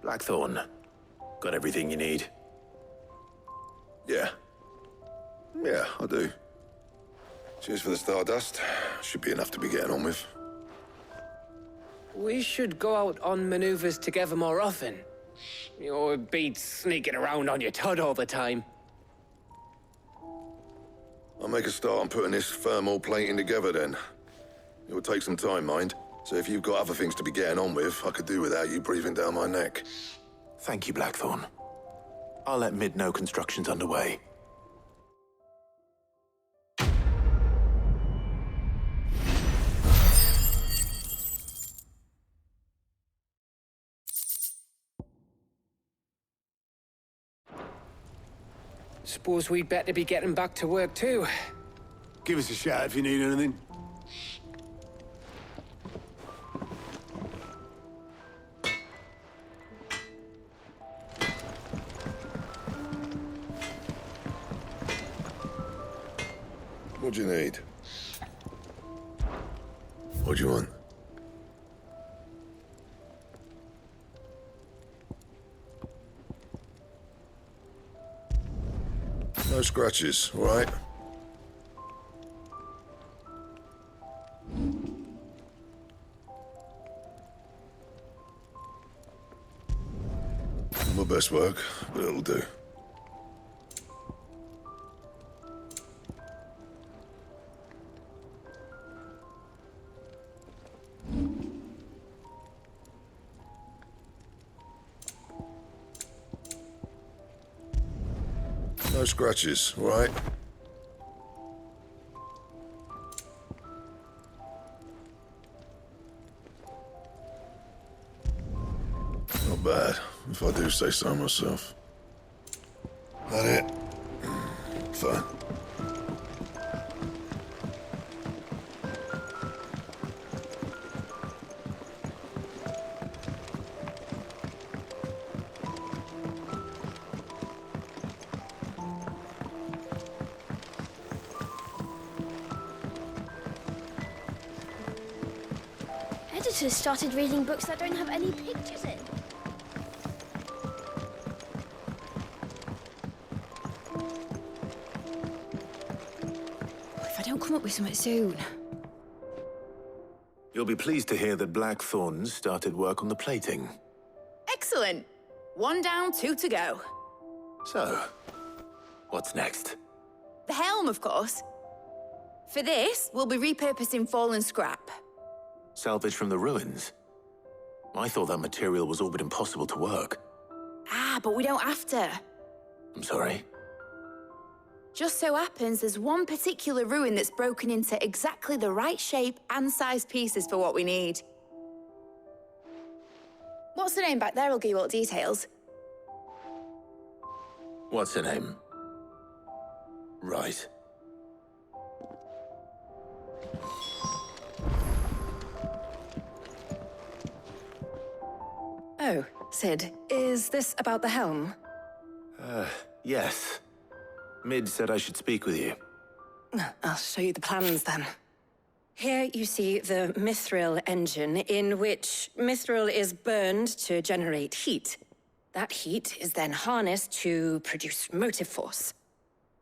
Blackthorn, got everything you need? Yeah. Yeah, I do. Cheers for the stardust. Should be enough to be getting on with. We should go out on maneuvers together more often. It beats sneaking around on your tud all the time. I'll make a start on putting this thermal plating together then. It will take some time, mind. So if you've got other things to be getting on with, I could do without you breathing down my neck. Thank you, Blackthorn. I'll let Mid know construction's underway. Suppose we'd better be getting back to work too. Give us a shout if you need anything. What do you need? What do you want? No scratches, all right? My best work, but it'll do. No scratches, all right? Not bad, if I do say so myself. That it? Fine. Editors started reading books that don't have any pictures in. If I don't come up with something soon. You'll be pleased to hear that Blackthorn started work on the plating. Excellent. 1 down, 2 to go. So, what's next? The helm, of course. For this, we'll be repurposing fallen scrap. Salvage from the ruins? I thought that material was all but impossible to work. Ah, but we don't have to. I'm sorry? Just so happens there's one particular ruin that's broken into exactly the right shape and size pieces for what we need. What's the name back there? I'll give you all the details. What's her name? Right. Oh, Sid, is this about the helm? Yes. Mid said I should speak with you. I'll show you the plans then. Here you see the mithril engine, in which mithril is burned to generate heat. That heat is then harnessed to produce motive force.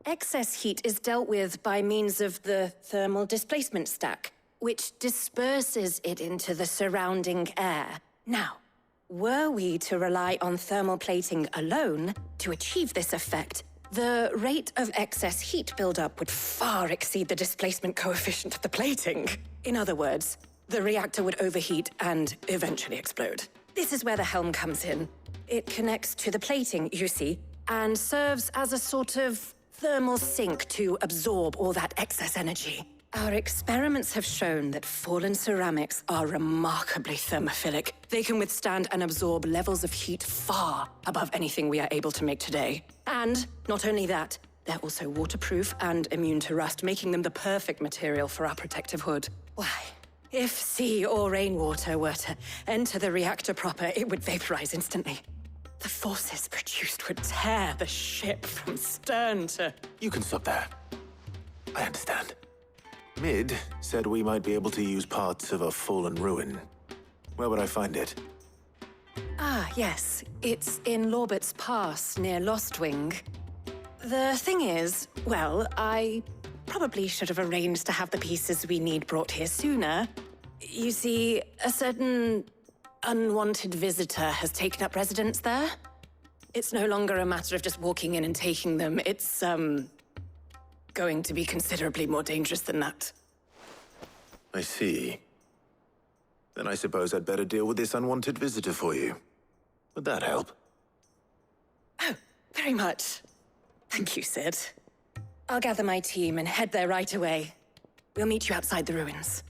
Excess heat is dealt with by means of the thermal displacement stack, which disperses it into the surrounding air. Now, were we to rely on thermal plating alone to achieve this effect, the rate of excess heat buildup would far exceed the displacement coefficient of the plating. In other words, the reactor would overheat and eventually explode. This is where the helm comes in. It connects to the plating, you see, and serves as a sort of thermal sink to absorb all that excess energy. Our experiments have shown that fallen ceramics are remarkably thermophilic. They can withstand and absorb levels of heat far above anything we are able to make today. And not only that, they're also waterproof and immune to rust, making them the perfect material for our protective hood. Why, if sea or rainwater were to enter the reactor proper, it would vaporize instantly. The forces produced would tear the ship from stern to... You can stop there. I understand. Mid said we might be able to use parts of a fallen ruin. Where would I find it? Ah, yes. It's in Lorbert's Pass, near Lostwing. The thing is, well, I probably should have arranged to have the pieces we need brought here sooner. You see, a certain unwanted visitor has taken up residence there. It's no longer a matter of just walking in and taking them. It's, going to be considerably more dangerous than that. I see. Then I suppose I'd better deal with this unwanted visitor for you. Would that help? Oh, very much. Thank you, Sid. I'll gather my team and head there right away. We'll meet you outside the ruins.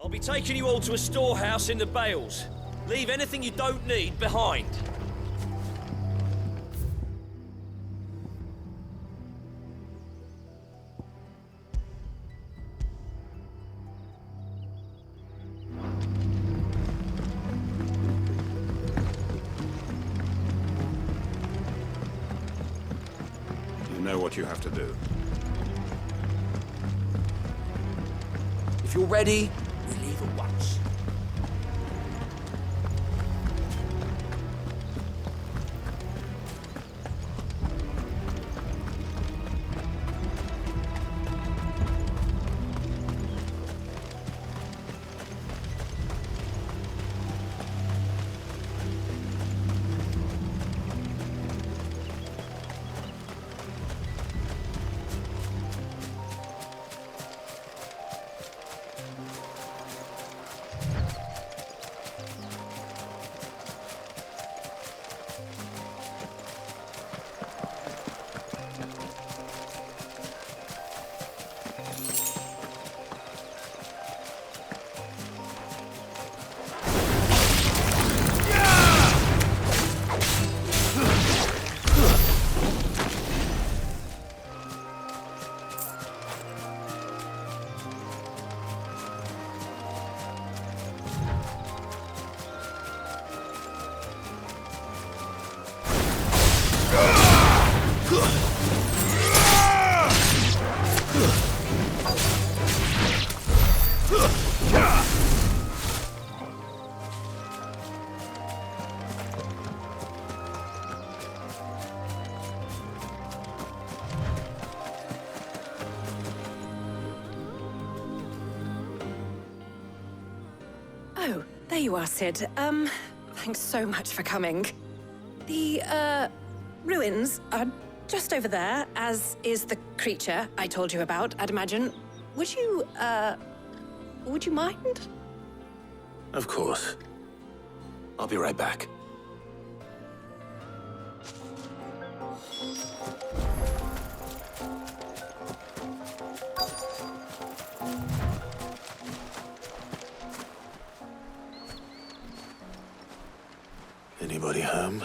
I'll be taking you all to a storehouse in the Bales. Leave anything you don't need behind. You know what you have to do. If you're ready, we leave at once. Oh, there you are, Sid. Thanks so much for coming. The, ruins are just over there, as is the creature I told you about, I'd imagine. Would you mind? Of course. I'll be right back. Anybody home?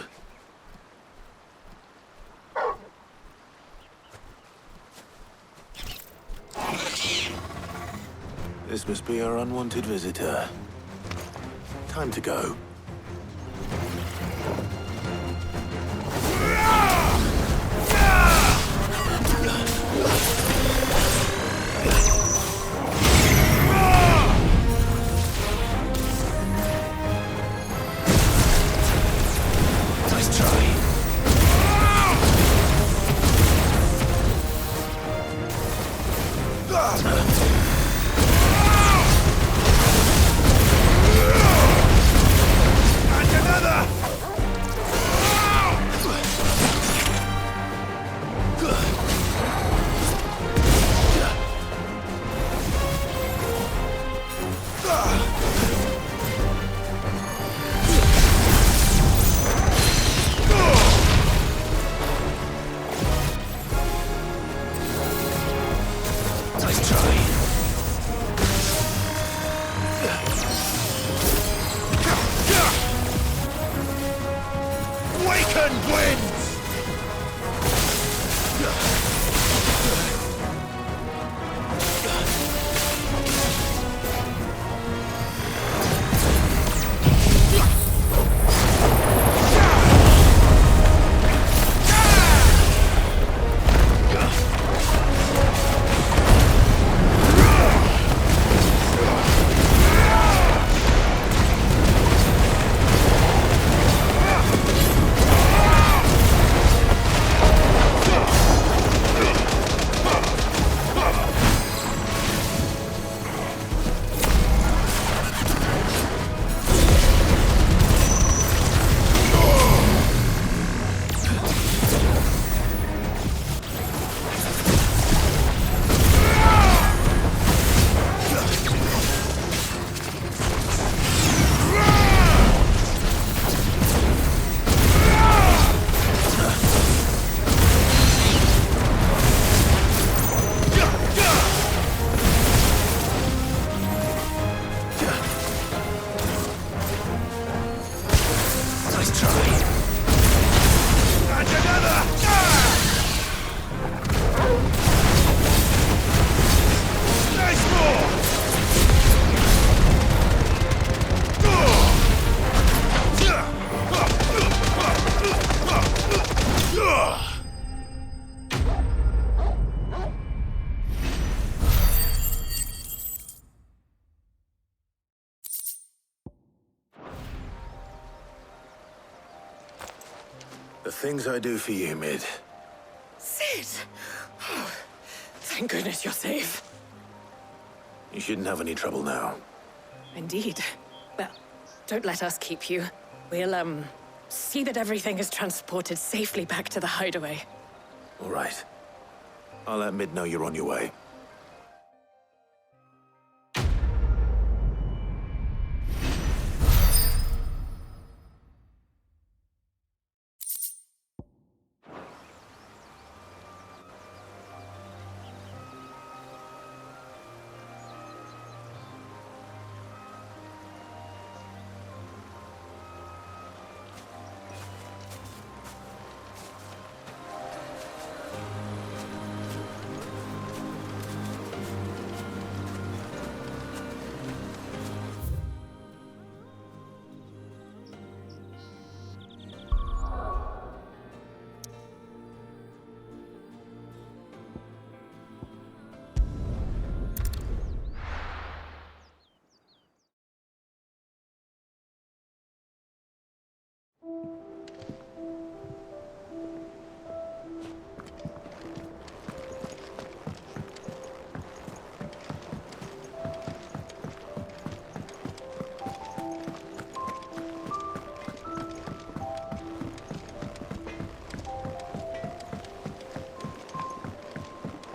This must be our unwanted visitor. Time to go. Nice try. England wins! The things I do for you, Mid. Sid! Oh, thank goodness you're safe. You shouldn't have any trouble now. Indeed. Well, don't let us keep you. We'll, see that everything is transported safely back to the hideaway. All right. I'll let Mid know you're on your way.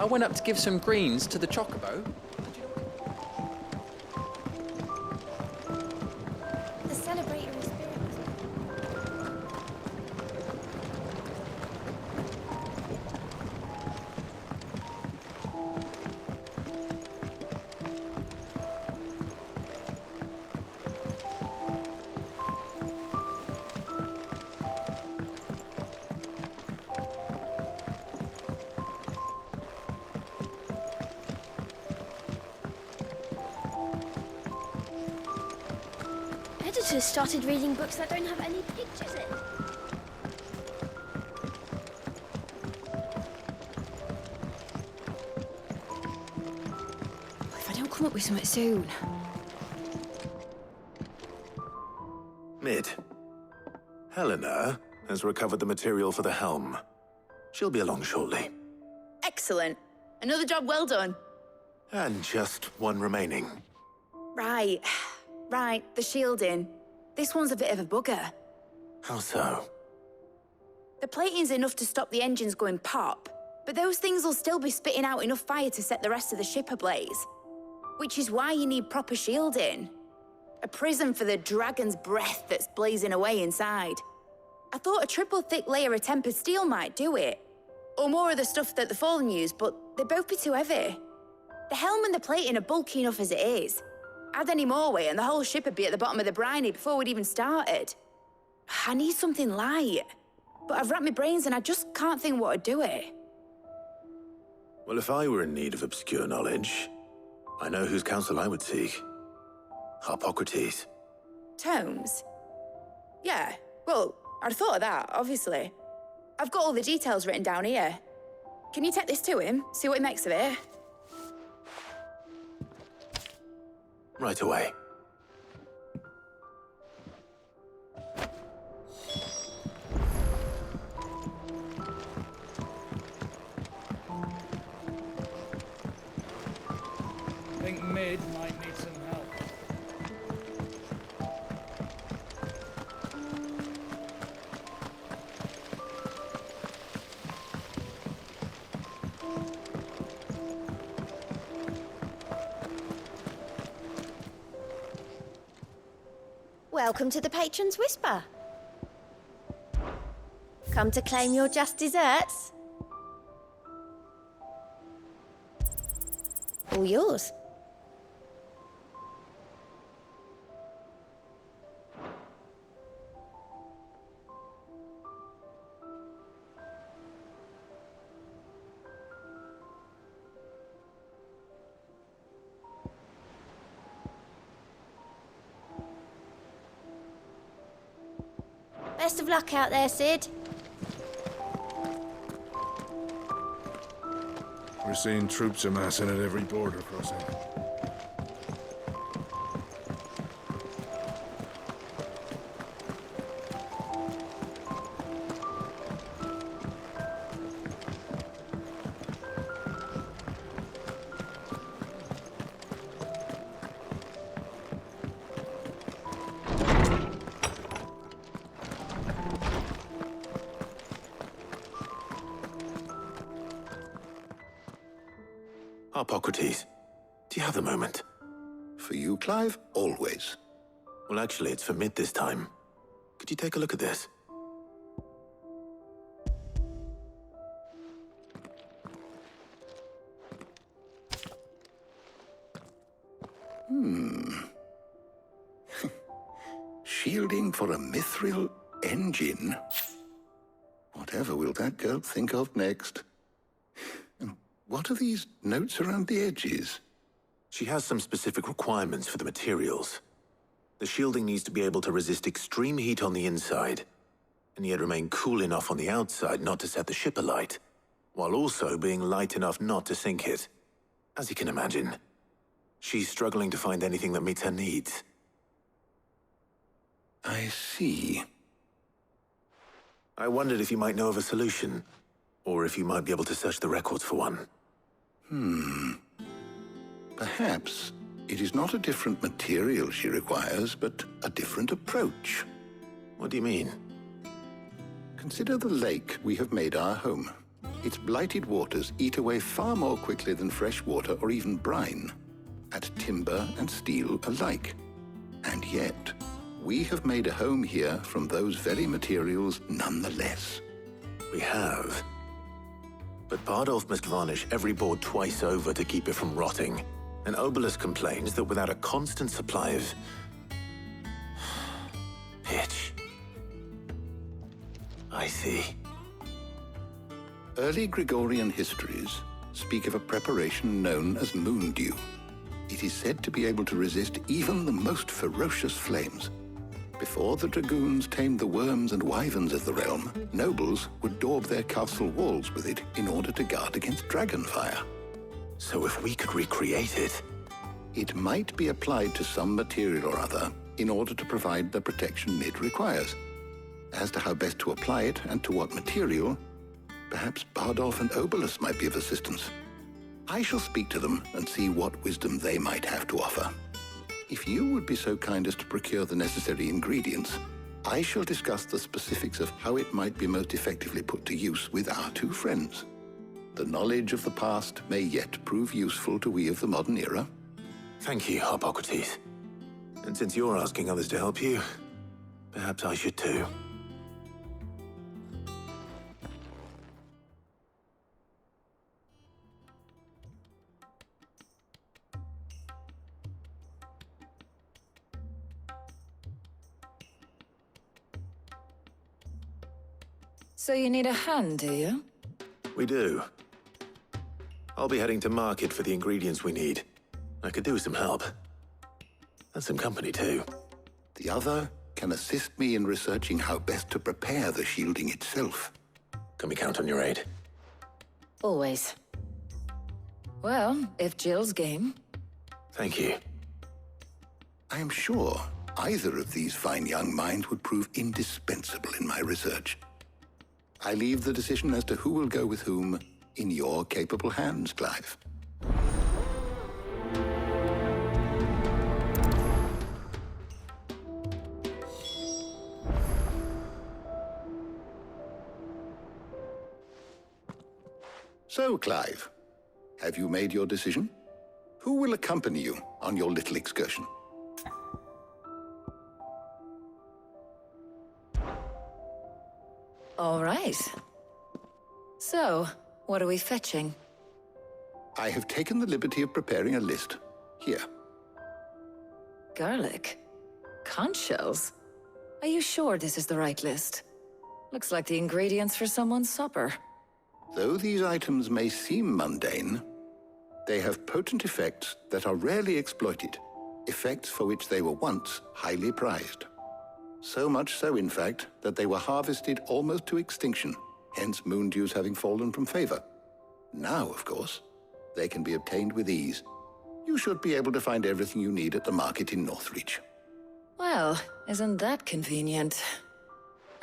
I went up to give some greens to the chocobo. The celebrator is spirit. Editors started reading books that don't have any pictures in. If I don't come up with something soon. Mid. Helena has recovered the material for the helm. She'll be along shortly. Excellent. Another job well done. And just one remaining. Right. Right, the shielding. This one's a bit of a bugger. How so? The plating's enough to stop the engines going pop, but those things will still be spitting out enough fire to set the rest of the ship ablaze. Which is why you need proper shielding. A prison for the dragon's breath that's blazing away inside. I thought a triple thick layer of tempered steel might do it. Or more of the stuff that the Fallen use, but they'd both be too heavy. The helm and the plating are bulky enough as it is. Add any more weight and the whole ship would be at the bottom of the briny before we'd even started. I need something light. but I've racked my brains and I just can't think what would do it. Well, if I were in need of obscure knowledge, I know whose counsel I would seek. Hippocrates. Tomes? Yeah, well, I'd thought of that, obviously. I've got all the details written down here. Can you take this to him, see what he makes of it? Right away. I think Mid might need some help. Welcome to the Patron's Whisper. Come to claim your just desserts? All yours. Best of luck out there, Sid. We're seeing troops amassing at every border crossing. Hippocrates, do you have a moment? For you, Clive, always. Well, actually, it's for Mid this time. Could you take a look at this? Shielding for a mithril engine? Whatever will that girl think of next? And what are these notes around the edges? She has some specific requirements for the materials. The shielding needs to be able to resist extreme heat on the inside, and yet remain cool enough on the outside not to set the ship alight, while also being light enough not to sink it. As you can imagine, she's struggling to find anything that meets her needs. I see. I wondered if you might know of a solution, or if you might be able to search the records for one. Perhaps it is not a different material she requires, but a different approach. What do you mean? Consider the lake we have made our home. Its blighted waters eat away far more quickly than fresh water or even brine, at timber and steel alike. And yet, we have made a home here from those very materials nonetheless. We have. But Bardolph must varnish every board twice over to keep it from rotting. And Obelus complains that without a constant supply of pitch. I see. Early Gregorian histories speak of a preparation known as moon dew. It is said to be able to resist even the most ferocious flames. Before the dragoons tamed the worms and wyverns of the realm, nobles would daub their castle walls with it in order to guard against dragonfire. So if we could recreate it... It might be applied to some material or other in order to provide the protection Mid requires. As to how best to apply it and to what material, perhaps Bardolph and Obelus might be of assistance. I shall speak to them and see what wisdom they might have to offer. If you would be so kind as to procure the necessary ingredients, I shall discuss the specifics of how it might be most effectively put to use with our two friends. The knowledge of the past may yet prove useful to we of the modern era. Thank you, Hippocrates. And since you're asking others to help you, perhaps I should too. So you need a hand, do you? We do. I'll be heading to market for the ingredients we need. I could do with some help. And some company, too. The other can assist me in researching how best to prepare the shielding itself. Can we count on your aid? Always. Well, if Jill's game. Thank you. I am sure either of these fine young minds would prove indispensable in my research. I leave the decision as to who will go with whom in your capable hands, Clive. So, Clive, have you made your decision? Who will accompany you on your little excursion? All right. So, what are we fetching? I have taken the liberty of preparing a list. Here. Garlic? Conch shells? Are you sure this is the right list? Looks like the ingredients for someone's supper. Though these items may seem mundane, they have potent effects that are rarely exploited, effects for which they were once highly prized. So much so, in fact, that they were harvested almost to extinction, hence moon dews having fallen from favor. Now, of course, they can be obtained with ease. You should be able to find everything you need at the market in Northreach. Well, isn't that convenient?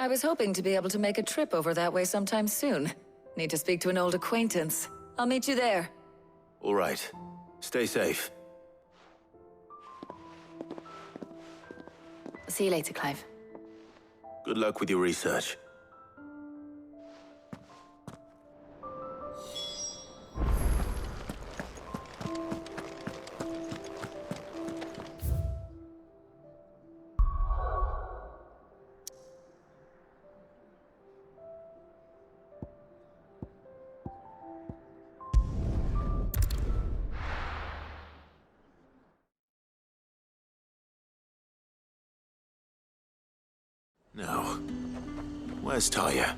I was hoping to be able to make a trip over that way sometime soon. Need to speak to an old acquaintance. I'll meet you there. All right. Stay safe. See you later, Clive. Good luck with your research. Now, where's Talia?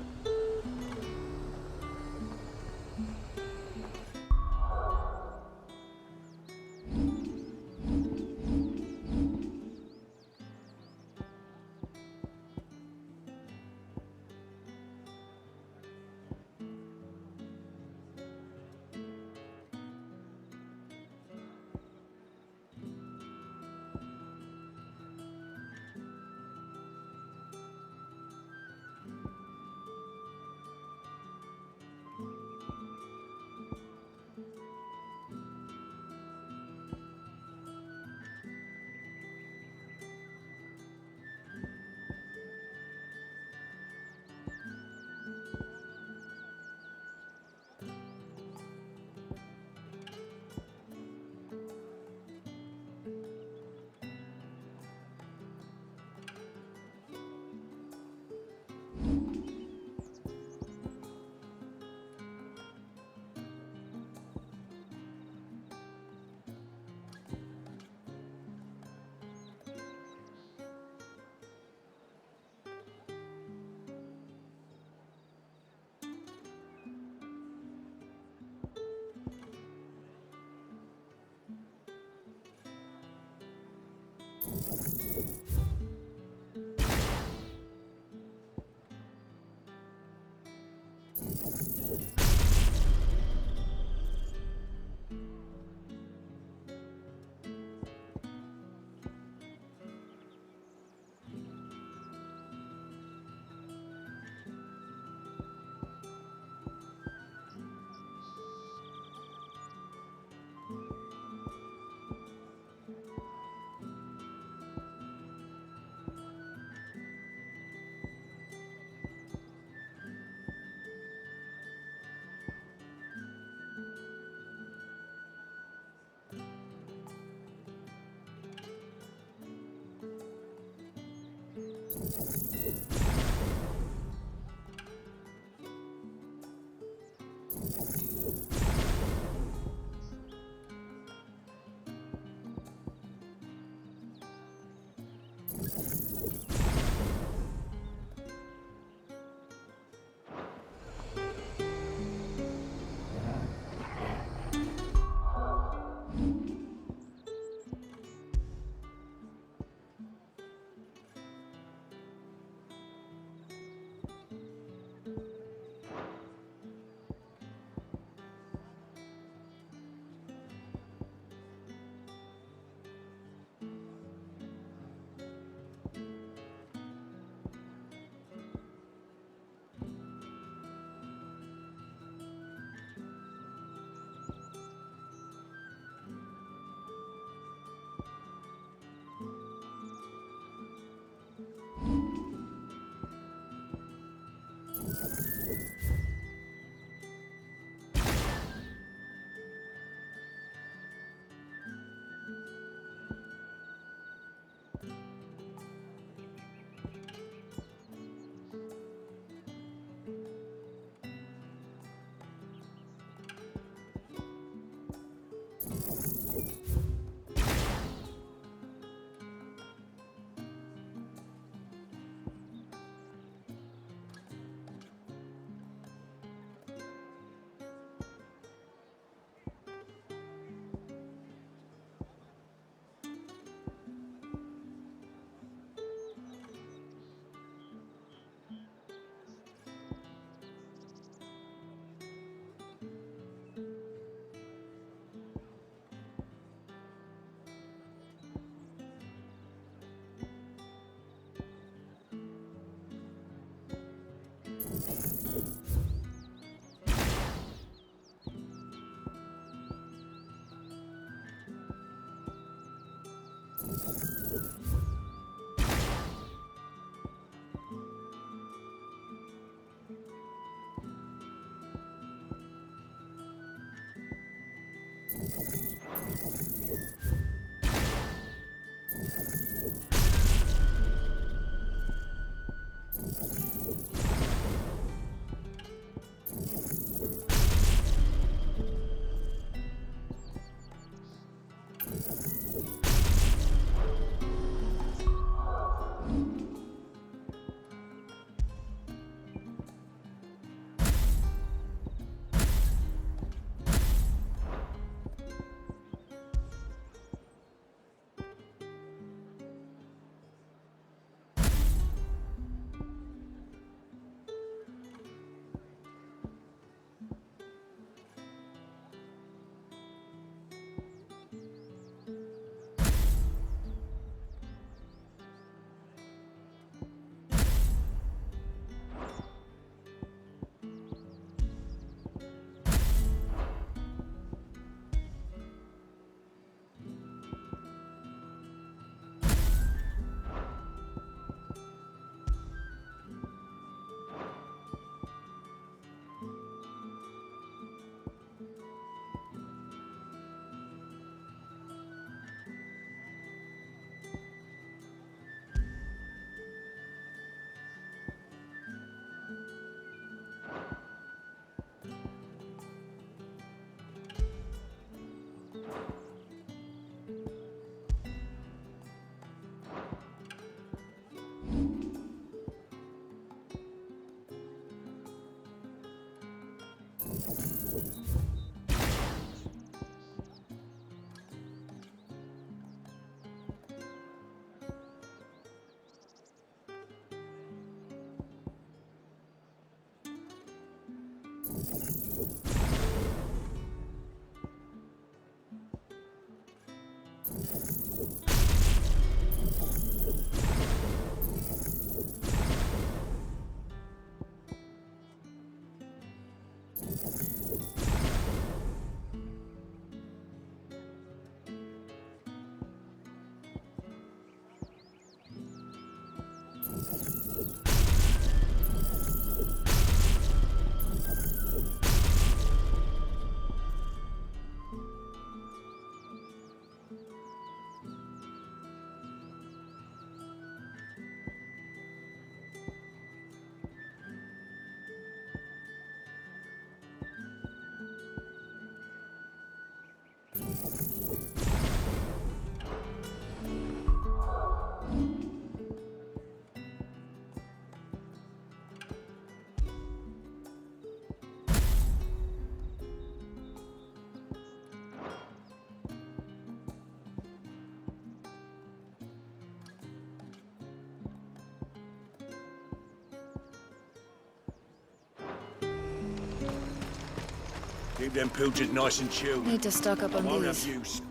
Keep them pilchards nice and chilled. Need to stock up on Won't have these. use.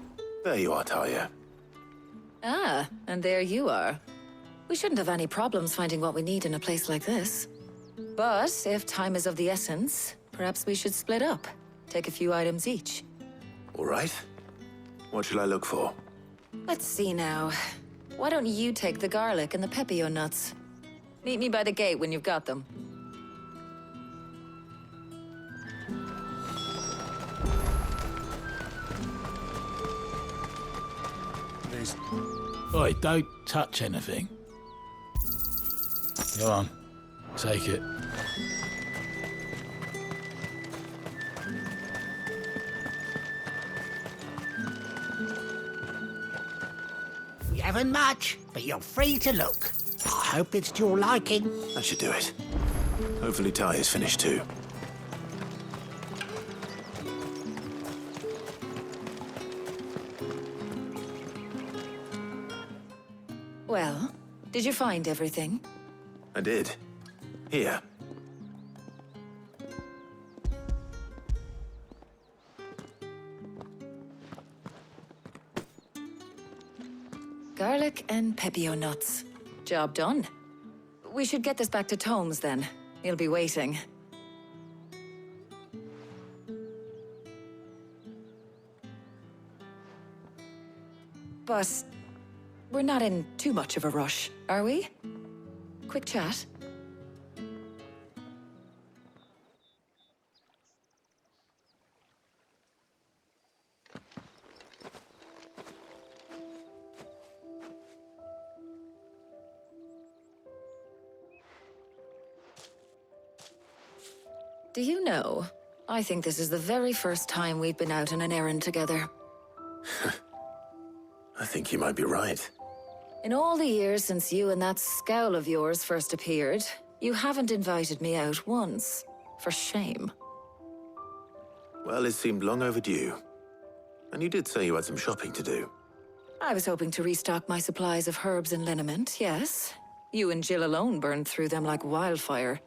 There you are, Talia. Ah, and there you are. We shouldn't have any problems finding what we need in a place like this. But if time is of the essence, perhaps we should split up. Take a few items each. All right. What shall I look for? Let's see now. Why don't you take the garlic and the pepio nuts? Meet me by the gate when you've got them. Oi, don't touch anything. Go on, take it. We haven't much, but you're free to look. I hope it's to your liking. That should do it. Hopefully Talia's finished too. Well, did you find everything? I did. Here. Garlic and pepio nuts. Job done. We should get this back to Tomes then. He'll be waiting. But we're not in too much of a rush, are we? Quick chat. Do you know, I think this is the very first time we've been out on an errand together. I think you might be right. In all the years since you and that scowl of yours first appeared, you haven't invited me out once. For shame. Well, it seemed long overdue. And you did say you had some shopping to do. I was hoping to restock my supplies of herbs and liniment, yes. You and Jill alone burned through them like wildfire.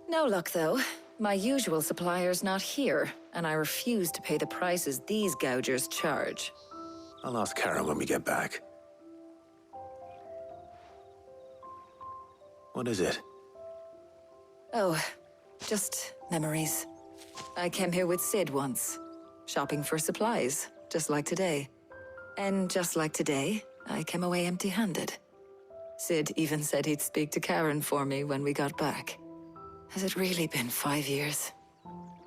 No luck, though. My usual supplier's not here, and I refuse to pay the prices these gougers charge. I'll ask Karen when we get back. What is it? Oh, just memories. I came here with Sid once, shopping for supplies, just like today. And just like today, I came away empty-handed. Sid even said he'd speak to Karen for me when we got back. Has it really been 5 years?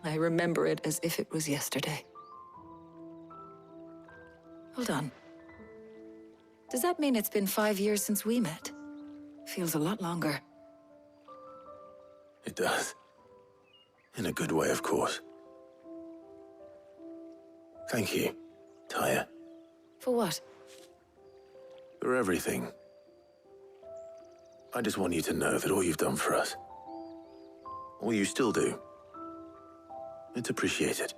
I remember it as if it was yesterday. Hold on. Does that mean it's been 5 years since we met? Feels a lot longer. It does. In a good way, of course. Thank you, Tyre. For what? For everything. I just want you to know that all you've done for us, all you still do, it's appreciated.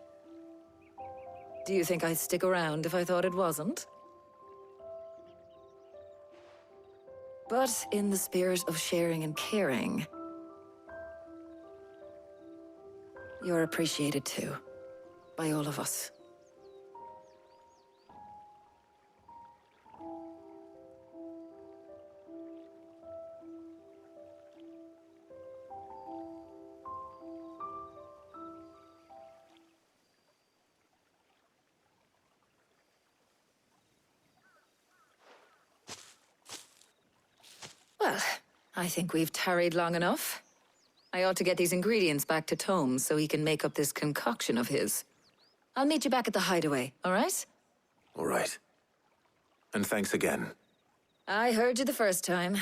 Do you think I'd stick around if I thought it wasn't? But in the spirit of sharing and caring, you're appreciated too, by all of us. Well, I think we've tarried long enough. I ought to get these ingredients back to Tomes so he can make up this concoction of his. I'll meet you back at the hideaway, all right? All right. And thanks again. I heard you the first time.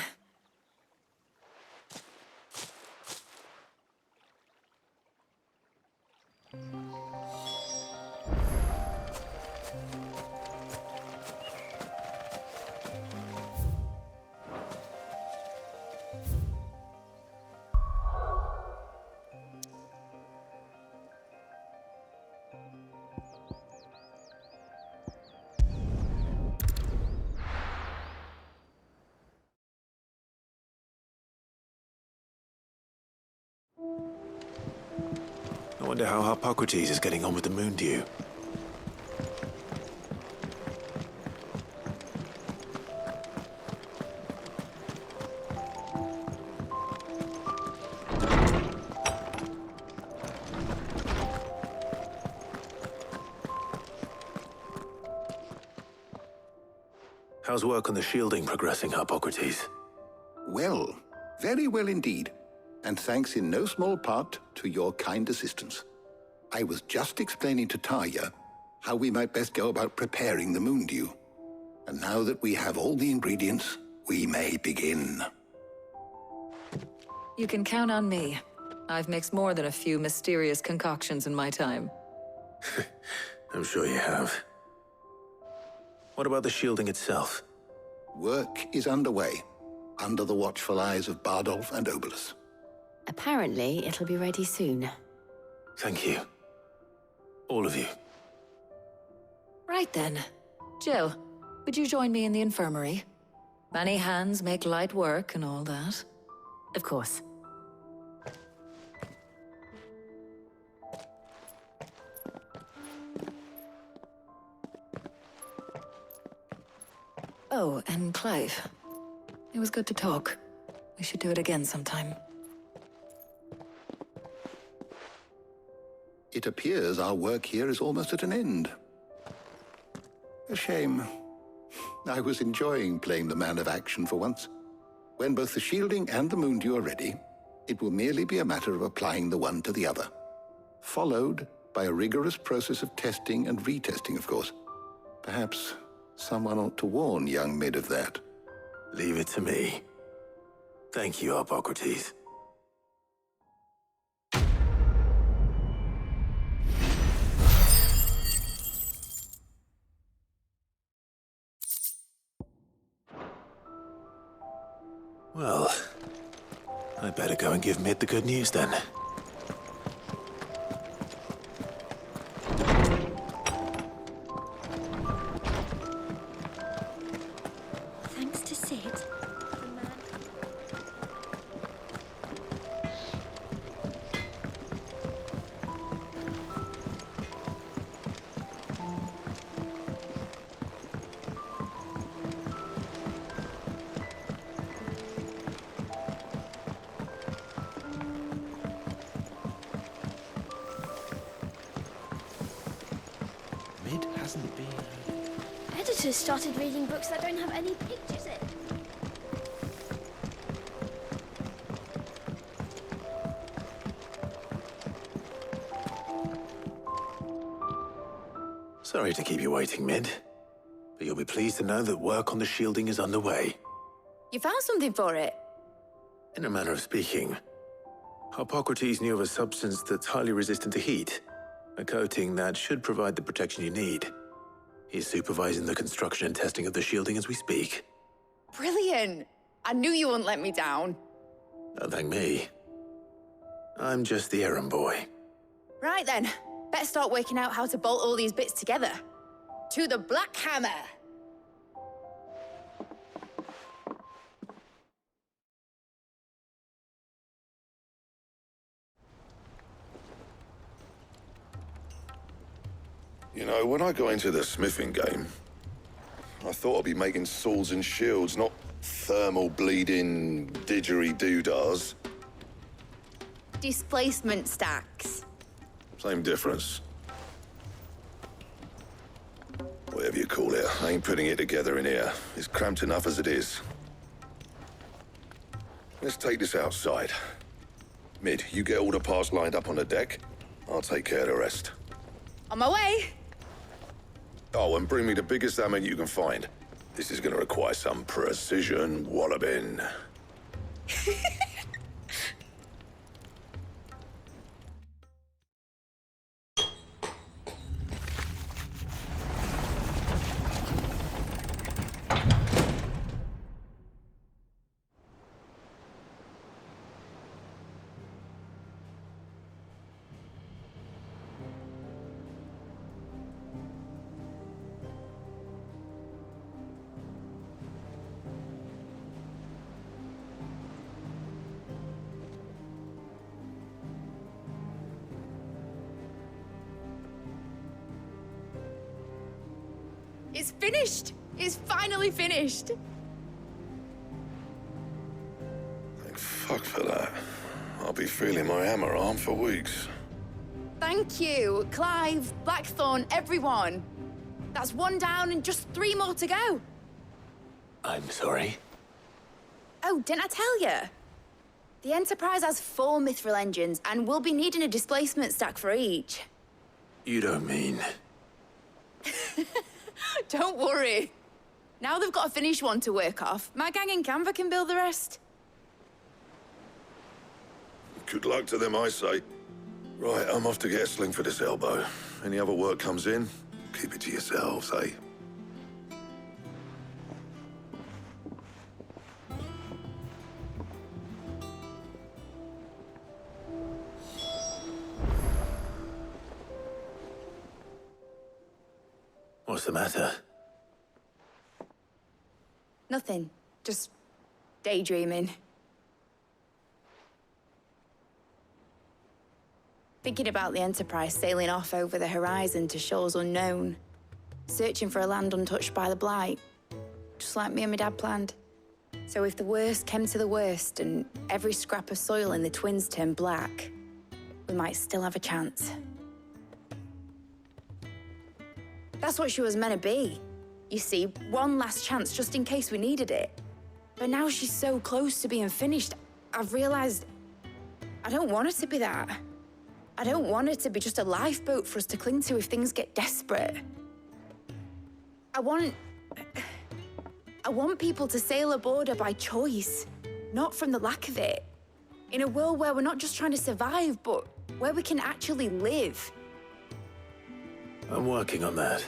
I wonder how Hippocrates is getting on with the moon dew. How's work on the shielding progressing, Hippocrates? Well, very well indeed. And thanks in no small part to your kind assistance. I was just explaining to Tarja how we might best go about preparing the moon dew. And now that we have all the ingredients, we may begin. You can count on me. I've mixed more than a few mysterious concoctions in my time. I'm sure you have. What about the shielding itself? Work is underway, under the watchful eyes of Bardolph and Obolus. Apparently, it'll be ready soon. Thank you. All of you. Right then. Jill, would you join me in the infirmary? Many hands make light work and all that. Of course. Oh, and Clive. It was good to talk. We should do it again sometime. It appears our work here is almost at an end. A shame. I was enjoying playing the man of action for once. When both the shielding and the moon dew are ready, it will merely be a matter of applying the one to the other. Followed by a rigorous process of testing and retesting, of course. Perhaps someone ought to warn young Mid of that. Leave it to me. Thank you, Hippocrates. Well, I better go and give Mid the good news then. Thanks to Sid. The man. Mid hasn't been... Editors started reading books that don't have any pictures in. Sorry to keep you waiting, Mid. But you'll be pleased to know that work on the shielding is underway. You found something for it? In a manner of speaking, Hippocrates knew of a substance that's highly resistant to heat, a coating that should provide the protection you need. He's supervising the construction and testing of the shielding as we speak. Brilliant! I knew you wouldn't let me down. Don't thank me. I'm just the errand boy. Right then, better start working out how to bolt all these bits together. To the Black Hammer! You know, when I got into the smithing game, I thought I'd be making swords and shields, not thermal bleeding didgeridoo-dahs. Displacement stacks. Same difference. Whatever you call it, I ain't putting it together in here. It's cramped enough as it is. Let's take this outside. Mid, you get all the parts lined up on the deck. I'll take care of the rest. On my way! Oh, and bring me the biggest hammer you can find. This is gonna require some precision walloping. It's finished! It's finally finished! Thank fuck for that. I'll be feeling my hammer arm for weeks. Thank you, Clive, Blackthorn, everyone. That's one down and just 3 more to go. I'm sorry. Oh, didn't I tell you? The Enterprise has 4 mithril engines, and we'll be needing a displacement stack for each. You don't mean... Don't worry. Now they've got a finished one to work off, my gang in Canva can build the rest. Good luck to them, I say. Right, I'm off to get a sling for this elbow. Any other work comes in, keep it to yourselves, eh? What's the matter? Nothing. Just daydreaming. Thinking about the Enterprise sailing off over the horizon to shores unknown, searching for a land untouched by the Blight, just like me and my dad planned. So if the worst came to the worst and every scrap of soil in the Twins turned black, we might still have a chance. That's what she was meant to be. You see, one last chance just in case we needed it. But now she's so close to being finished, I've realized I don't want it to be that. I don't want it to be just a lifeboat for us to cling to if things get desperate. I want people to sail aboard her by choice, not from the lack of it. In a world where we're not just trying to survive, but where we can actually live. I'm working on that.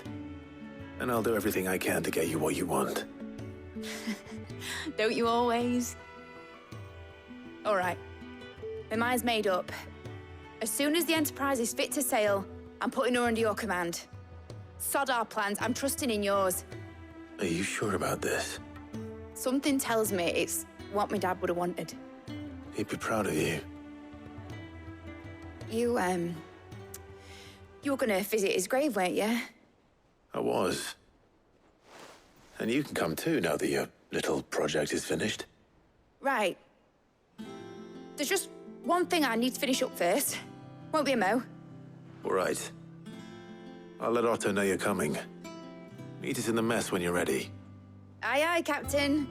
And I'll do everything I can to get you what you want. Don't you always? All right. My mind's made up. As soon as the Enterprise is fit to sail, I'm putting her under your command. Sod our plans, I'm trusting in yours. Are you sure about this? Something tells me it's what my dad would have wanted. He'd be proud of you. You were gonna visit his grave, weren't you? I was. And you can come too, now that your little project is finished. Right. There's just one thing I need to finish up first. Won't be a mo. All right. I'll let Otto know you're coming. Meet us in the mess when you're ready. Aye, aye, Captain.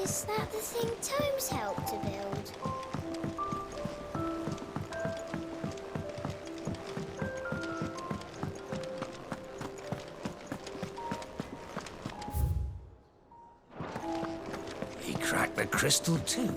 Is that the thing Tomes helped to build? He cracked the crystal too.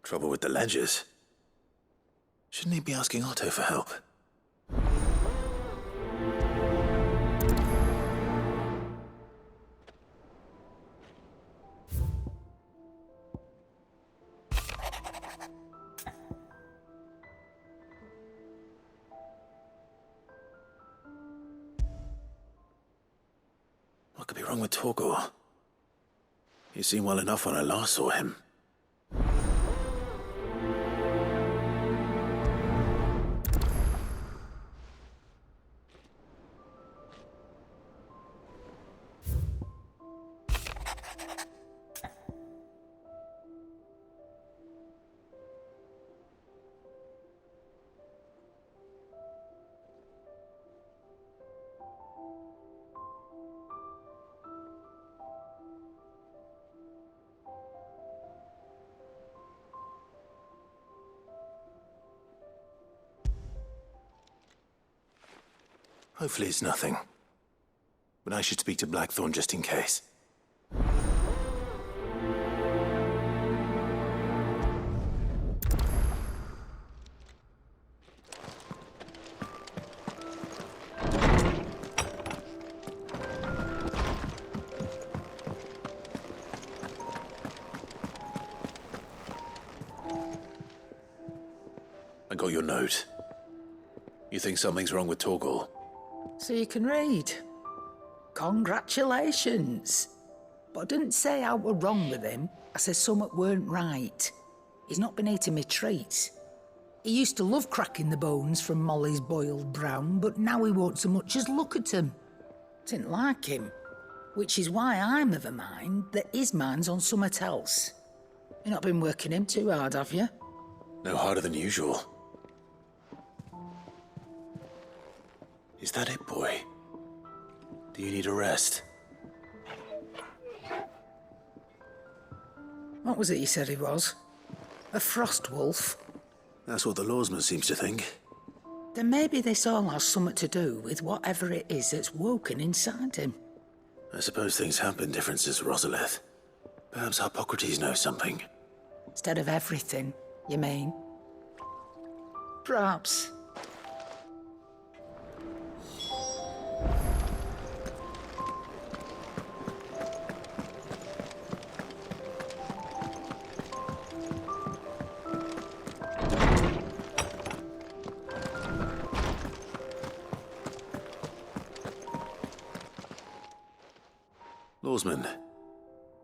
Trouble with the ledgers. Shouldn't he be asking Otto for help? What could be wrong with Torgor? He seemed well enough when I last saw him. Hopefully it's nothing. But I should speak to Blackthorn just in case. I got your note. You think something's wrong with Torgor? So you can read. Congratulations. But I didn't say I were wrong with him. I said something weren't right. He's not been eating me treats. He used to love cracking the bones from Molly's boiled brown, but now he won't so much as look at them. Didn't like him. Which is why I'm of a mind that his mind's on something else. You've not been working him too hard, have you? No harder than usual. Is that it, boy? Do you need a rest? What was it he said he was? A frost wolf? That's what the lawsman seems to think. Then maybe this all has something to do with whatever it is that's woken inside him. I suppose things have been different since Rosalith. Perhaps Hippocrates knows something. Instead of everything, you mean? Perhaps. Lawsman,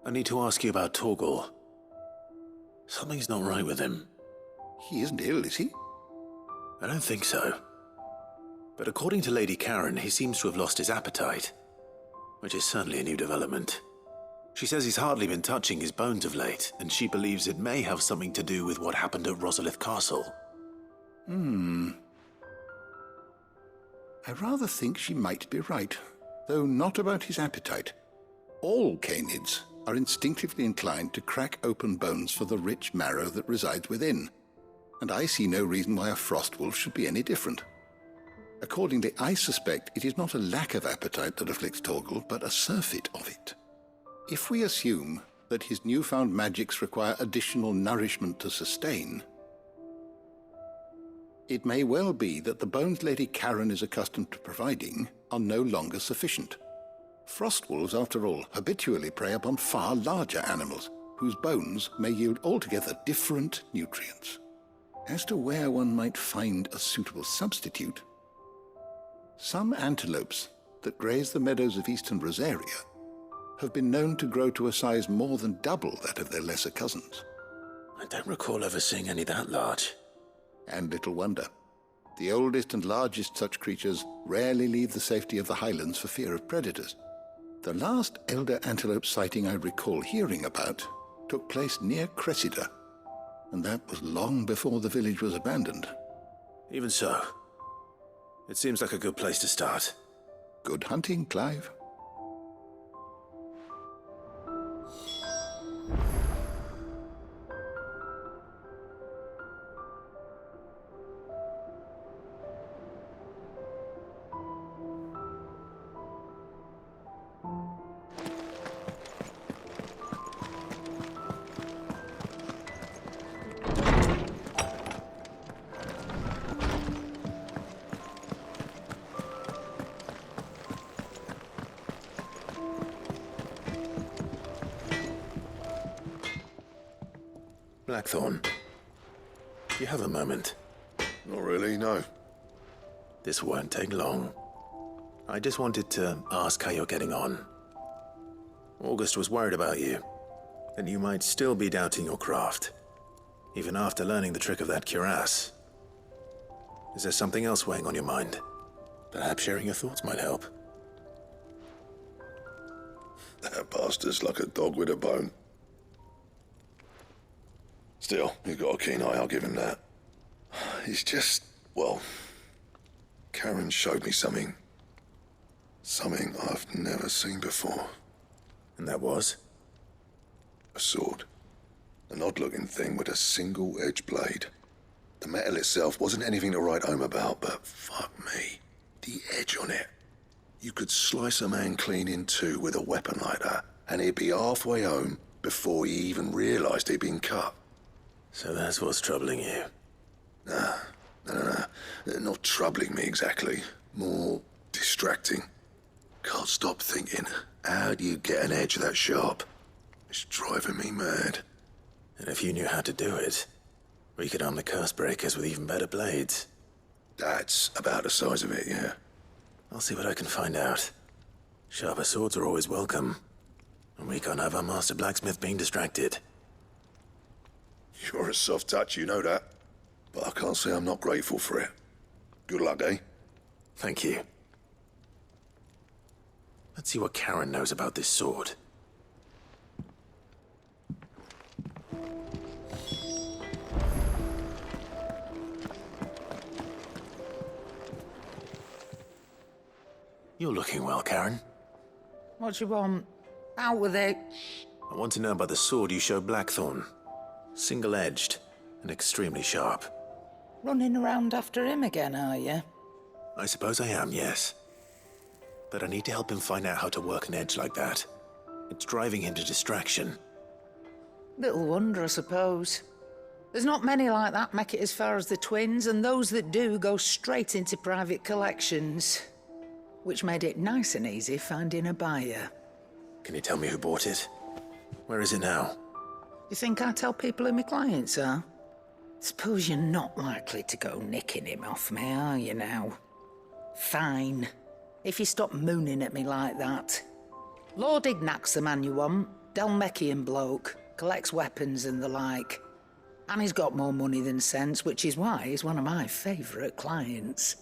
I need to ask you about Torgor. Something's not right with him. He isn't ill, is he? I don't think so. But according to Lady Karen, he seems to have lost his appetite, which is certainly a new development. She says he's hardly been touching his bones of late, and she believes it may have something to do with what happened at Rosalith Castle. I rather think she might be right, though not about his appetite. All canids are instinctively inclined to crack open bones for the rich marrow that resides within, and I see no reason why a frostwolf should be any different. Accordingly, I suspect it is not a lack of appetite that afflicts Torgal, but a surfeit of it. If we assume that his newfound magics require additional nourishment to sustain, it may well be that the bones Lady Karen is accustomed to providing are no longer sufficient. Frostwolves, after all, habitually prey upon far larger animals, whose bones may yield altogether different nutrients. As to where one might find a suitable substitute, some antelopes that graze the meadows of eastern Rosaria have been known to grow to a size more than double that of their lesser cousins. I don't recall ever seeing any that large. And little wonder. The oldest and largest such creatures rarely leave the safety of the highlands for fear of predators. The last elder antelope sighting I recall hearing about took place near Cressida, and that was long before the village was abandoned. Even so, it seems like a good place to start. Good hunting, Clive. Blackthorn, you have a moment? Not really, no. This won't take long. I just wanted to ask how you're getting on. August was worried about you, that you might still be doubting your craft, even after learning the trick of that cuirass. Is there something else weighing on your mind? Perhaps sharing your thoughts might help. That bastard's like a dog with a bone. Still, he's got a keen eye, I'll give him that. He's just, well, Karen showed me something. Something I've never seen before. And that was? A sword. An odd-looking thing with a single-edged blade. The metal itself wasn't anything to write home about, but fuck me. The edge on it. You could slice a man clean in two with a weapon like that, and he'd be halfway home before he even realised he'd been cut. So that's what's troubling you? Nah. Not troubling me exactly. More distracting. Can't stop thinking, how do you get an edge that sharp? It's driving me mad. And if you knew how to do it, we could arm the curse breakers with even better blades. That's about the size of it, yeah. I'll see what I can find out. Sharper swords are always welcome. And we can't have our master blacksmith being distracted. You're a soft touch, you know that. But I can't say I'm not grateful for it. Good luck, eh? Thank you. Let's see what Karen knows about this sword. You're looking well, Karen. What do you want? Out with it. I want to know about the sword you showed Blackthorn. Single-edged and extremely sharp. Running around after him again, are you? I suppose I am, yes. But I need to help him find out how to work an edge like that. It's driving him to distraction. Little wonder, I suppose. There's not many like that make it as far as the twins, and those that do go straight into private collections. Which made it nice and easy finding a buyer. Can you tell me who bought it? Where is it now? You think I tell people who my clients are? Suppose you're not likely to go nicking him off me, are you now? Fine. If you stop mooning at me like that. Lord Ignac's the man you want. Dalmekian bloke. Collects weapons and the like. And he's got more money than sense, which is why he's one of my favourite clients.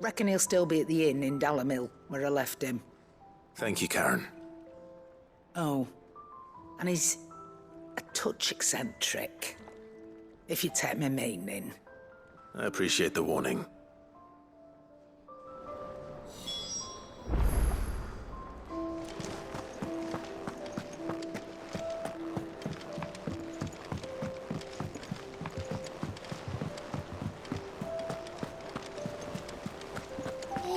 Reckon he'll still be at the inn in Dallamil, where I left him. Thank you, Karen. Oh, and he's a touch eccentric, if you take my meaning. I appreciate the warning.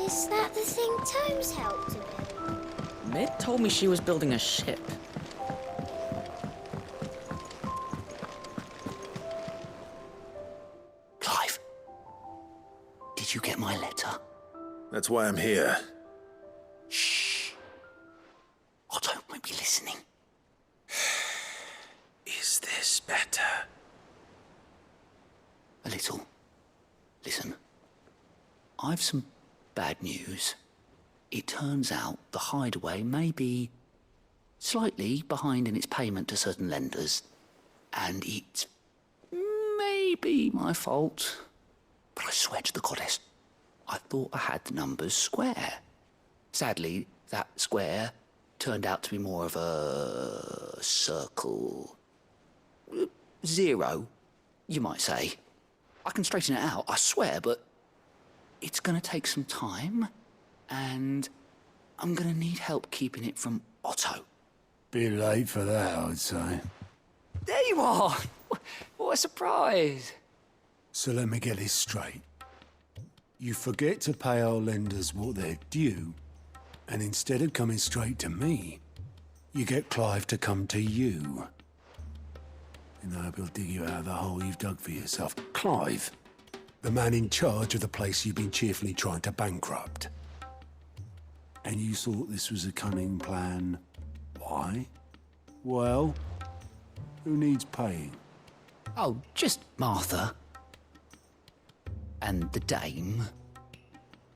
Is that the thing Tomes helped him in? Mid told me she was building a ship. Clive, did you get my letter? That's why I'm here. Shh. Otto might be listening. Is this better? A little. Listen. I've some bad news. It turns out the Hideaway may be slightly behind in its payment to certain lenders, and it's maybe my fault. But I swear to the goddess, I thought I had the numbers square. Sadly, that square turned out to be more of a circle. Zero, you might say. I can straighten it out, I swear, but it's gonna take some time, and I'm gonna need help keeping it from Otto. Bit late for that, I'd say. There you are! What a surprise! So let me get this straight. You forget to pay our lenders what they're due, and instead of coming straight to me, you get Clive to come to you. And I hope he'll dig you out of the hole you've dug for yourself. Clive, the man in charge of the place you've been cheerfully trying to bankrupt. And you thought this was a cunning plan. Why? Well, who needs paying? Oh, just Martha. And the dame.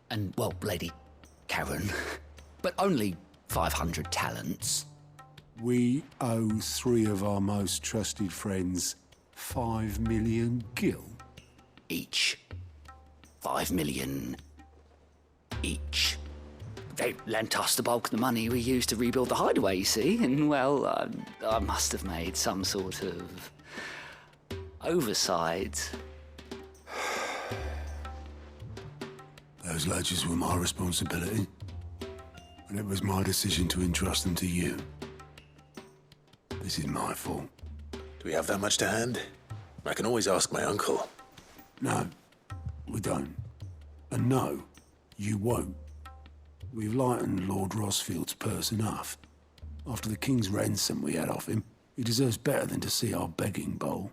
And, well, Lady Karen. But only 500 talents. We owe 3 of our most trusted friends 5 million gil. Each. 5 million each. They lent us the bulk of the money we used to rebuild the Hideaway, you see, and, well, I must have made some sort of oversight. Those ledgers were my responsibility, and it was my decision to entrust them to you. This is my fault. Do we have that much to hand? I can always ask my uncle. No, we don't. And no, you won't. We've lightened Lord Rossfield's purse enough. After the king's ransom we had off him, he deserves better than to see our begging bowl.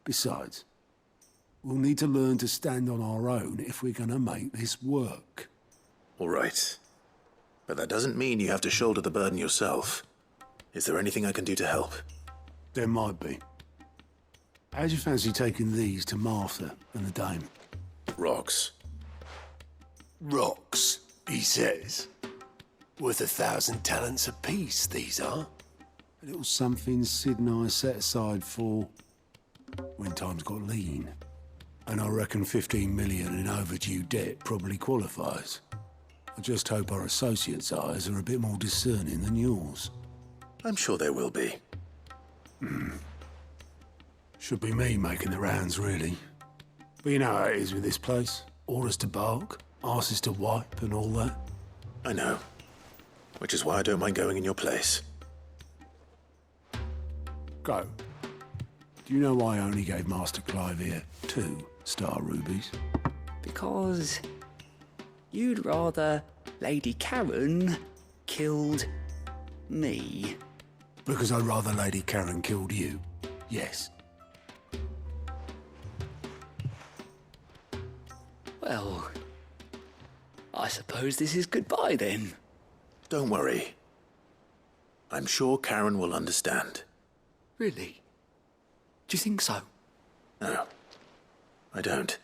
Besides, we'll need to learn to stand on our own if we're gonna make this work. All right. But that doesn't mean you have to shoulder the burden yourself. Is there anything I can do to help? There might be. How'd you fancy taking these to Martha and the dame? Rocks. Rocks, he says. Worth 1,000 talents apiece, these are. A little something Sid and I set aside for when times got lean. And I reckon 15 million in overdue debt probably qualifies. I just hope our associates' eyes are a bit more discerning than yours. I'm sure there will be. Should be me making the rounds, really. But you know how it is with this place. Orders to bark, arses to wipe, and all that. I know. Which is why I don't mind going in your place. Go. Do you know why I only gave Master Clive here 2 star rubies? Because you'd rather Lady Karen killed me. Because I'd rather Lady Karen killed you. Yes. Well, I suppose this is goodbye then. Don't worry. I'm sure Karen will understand. Really? Do you think so? No, I don't.